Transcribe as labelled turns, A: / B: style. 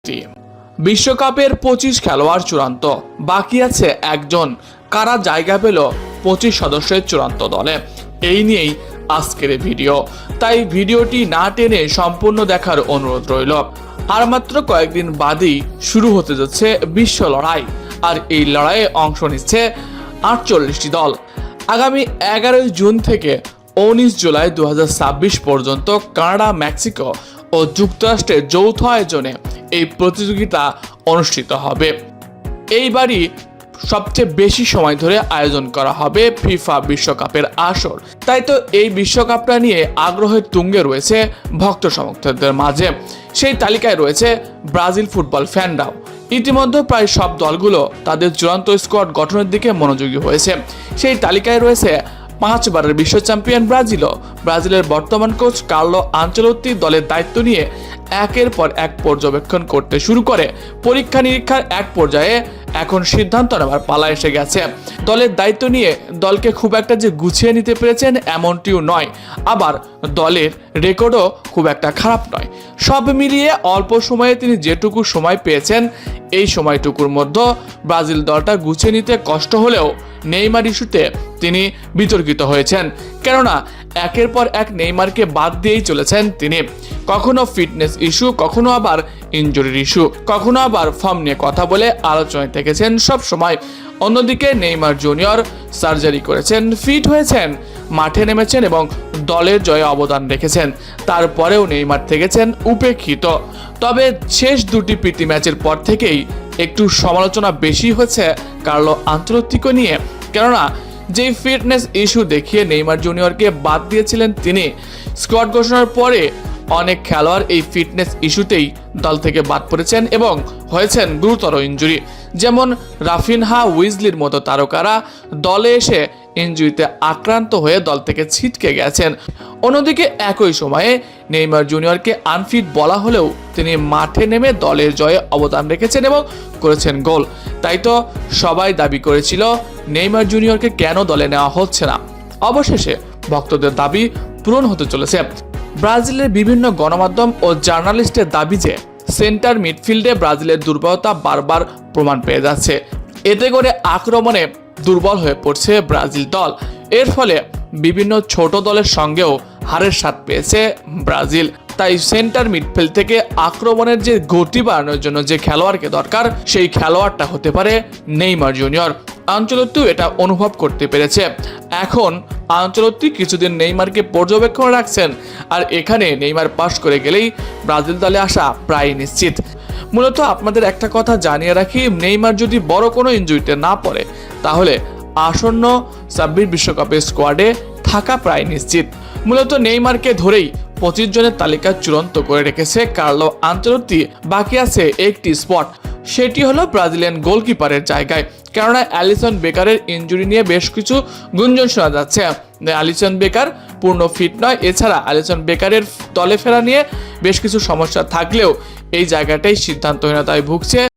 A: Team. বিশ্বকাপের 25 খেলোয়াড় চূড়ান্ত, বাকি আছে একজন। কারা জায়গা পেল 25 সদস্যের চূড়ান্ত দলে, এই নিয়েই আজকের ভিডিও। তাই ভিডিওটি না টেনে সম্পূর্ণ দেখার অনুরোধ রইল। আর মাত্র কয়েকদিন বাদেই শুরু হতে যাচ্ছে বিশ্ব লড়াই, আর এই লড়াইয়ে অংশ নিচ্ছে 48টি দল। আগামী 11 জুন থেকে 19 জুলাই 2026 পর্যন্ত কানাডা, মেক্সিকো ও যুক্তরাষ্ট্রের যৌথ আয়োজনে এই প্রতিযোগিতা অনুষ্ঠিত হবে। এইবারই সবচেয়ে বেশি সময় ধরে আয়োজন করা হবে ফিফা বিশ্বকাপের আসর। তাই তো এই বিশ্বকাপটা নিয়ে আগ্রহের তুঙ্গে রয়েছে ভক্ত সমর্থকদের মাঝে। সেই তালিকায় রয়েছে ব্রাজিল ফুটবল ফ্যানরাও। ইতিমধ্যে প্রায় সব দলগুলো তাদের চূড়ান্ত স্কোয়াড গঠনের দিকে মনোযোগী হয়েছে। সেই তালিকায় রয়েছে 5 বারের বিশ্ব চ্যাম্পিয়ন ব্রাজিলও। ব্রাজিলের বর্তমান কোচ কার্লো আনচেলোত্তি দলের দায়িত্ব নিয়ে একের পর এক পর্যবেক্ষণ করতে শুরু করে। পরীক্ষা নিরীক্ষার এক পর্যায়ে এখন সিদ্ধান্ত নেওয়ার পালা এসে গেছে। দলের দায়িত্ব নিয়ে দলকে খুব একটা যে গুছিয়ে নিতে পেরেছেন এমনটিও নয়, আবার দলের রেকর্ডও খুব একটা খারাপ নয়। সব মিলিয়ে অল্প সময়ে তিনি যেটুকু সময় পেয়েছেন, এই সময়টুকুর মধ্যে ব্রাজিল দলটা গুছিয়ে নিতে কষ্ট হলেও নেইমার ইস্যুতে তিনি বিতর্কিত হয়েছেন। কেননা একের পর এক নেইমারকে বাদ দিয়েই চলেছেন তিনি। কখনো ফিটনেস ইস্যু, কখনো আবার ইনজুরির ইস্যু, কখনো আবার ফর্ম নিয়ে কথা বলে আলোচনায় থেকেছেন সব সময়। অন্যদিকে নেইমার জুনিয়র সার্জারি করেছেন, ফিট হয়েছেন, মাঠে নেমেছেন এবং দলের জয়ে অবদান রেখেছেন। তারপরেও নেইমার থেকেছেন উপেক্ষিত। তবে শেষ দুটি প্রীতি ম্যাচের পর থেকেই একটু সমালোচনা বেশি হচ্ছে কার্লো আনচেলোত্তিকে নিয়ে। কেননা যে ফিটনেস ইস্যু দেখিয়ে নেইমার জুনিয়রকে বাদ দিয়েছিলেন তিনি, স্কোয়াড ঘোষণার পরে অনেক খেলোয়াড় এই ফিটনেস ইস্যুতেই দল থেকে বাদ পড়েছেন এবং হয়েছেন গুরুতর ইনজুরি। যেমন রাফিনহা, উইজলির মতো তারকারা দলে এসে ইনজুরিতে আক্রান্ত হয়ে দল থেকে ছিটকে গেছেন। অন্যদিকে একই সময়ে নেইমার জুনিয়রকে আনফিট বলা হলেও তিনি মাঠে নেমে দলের জয়ে অবদান রেখেছেন এবং করেছেন গোল। তাই তো সবাই দাবি করেছিল নেইমার জুনিয়রকে কেন দলে নেওয়া হচ্ছে না। অবশেষে ভক্তদের দাবি পূরণ হতে চলেছে। ব্রাজিলের বিভিন্ন গণমাধ্যম ও জার্নালিস্টের দাবি যে সেন্টার মিডফিল্ডে ব্রাজিলের দুর্বলতা বারবার প্রমাণ পেয়ে যাচ্ছে। এতে করে আক্রমণে দুর্বল হয়ে পড়ছে ব্রাজিল দল। এর ফলে বিভিন্ন ছোট দলের সঙ্গেও হারের স্বাদ পেয়েছে ব্রাজিল। তাই সেন্টার মিডফিল্ড থেকে আক্রমণের যে গতি বাড়ানোর জন্য যে খেলোয়াড়কে দরকার, সেই খেলোয়াড়টা হতে পারে নেইমার জুনিয়র। আনচেলোত্তি এটা অনুভব করতে পেরেছে। এখন আনচেলোত্তি কিছুদিন নেইমারকে পর্যবেক্ষণে রাখছেন, আর এখানে নেইমার পাস করে গেলেই ব্রাজিল দলে আসা প্রায় নিশ্চিত। মূলত আপনাদের একটা কথা জানিয়ে রাখি, নেইমার যদি বড় কোনো ইনজুরিতে না পড়ে তাহলে আসন্ন 26 বিশ্বকাপের স্কোয়াডে থাকা প্রায় নিশ্চিত। মূলত নেইমারকে ধরেই 25 জনের তালিকা চূড়ান্ত করে রেখেছে কার্লো আনচেলোত্তি। বাকি আছে একটি স্পট, সেটি হলো ব্রাজিলিয়ান গোলকিপারের জায়গায়। কেননা অ্যালিসন বেকারের ইনজুরি নিয়ে বেশ কিছু গুঞ্জন শোনা যাচ্ছে। অ্যালিসন বেকার পূর্ণ ফিট নয়। এছাড়া অ্যালিসন বেকারের দলে ফেরা নিয়ে বেশ কিছু সমস্যা থাকলেও এই জায়গাটাই সিদ্ধান্তহীনতায় ভুগছে